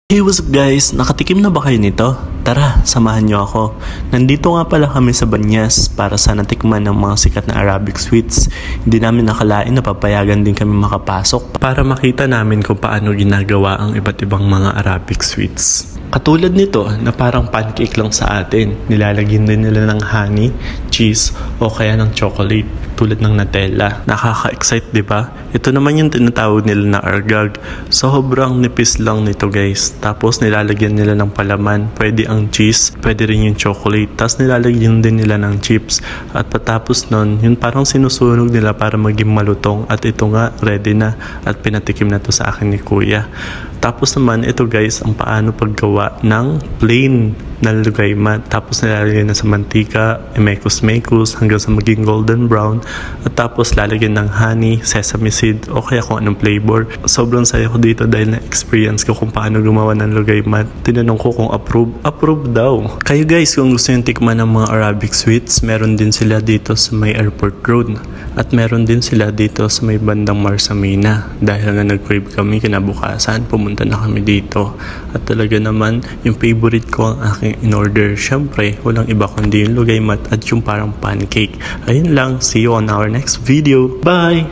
Hey, what's up guys? Nakatikim na ba kayo nito? Tara, samahan nyo ako. Nandito nga pala kami sa Banyas para sana tikman ng mga sikat na Arabic sweets. Hindi namin nakalain na papayagan din kami makapasok para makita namin kung paano ginagawa ang iba't ibang mga Arabic sweets. Katulad nito na parang pancake lang sa atin. Nilalagyan din nila ng honey, cheese o kaya ng chocolate tulad ng Nutella. Nakaka-excite, di ba? Ito naman yung tinatawag nila na argag. Sobrang nipis lang nito guys. Tapos nilalagyan nila ng palaman. Pwede ang cheese, pwede rin yung chocolate. Tapos nilalagyan din nila ng chips. At patapos nun, yun parang sinusunog nila para maging malutong. At ito nga, ready na. At pinatikim na to sa akin ni Kuya. Tapos naman, ito guys, ang paano paggawa ng plain na lugaymat. Tapos nilalagyan na sa mantika, mekos-mekos hanggang sa maging golden brown. At tapos lalagyan ng honey, sesame seed o kaya kung anong flavor. Sobrang saya ko dito dahil na-experience ko kung paano gumawa ng lugaymat. Tinanong ko kung approve daw. Kayo guys, kung gusto yung tikman ng mga Arabic sweets, meron din sila dito sa may airport road. At meron din sila dito sa may bandang Marsamina. Dahil nga nag-crave kami kinabukasan, pumunta na kami dito. At talaga naman, yung favorite ko ang aking in-order. Syempre, walang iba kundi yung lugaymat at yung parang pancake. Ayun lang, see you on our next video. Bye!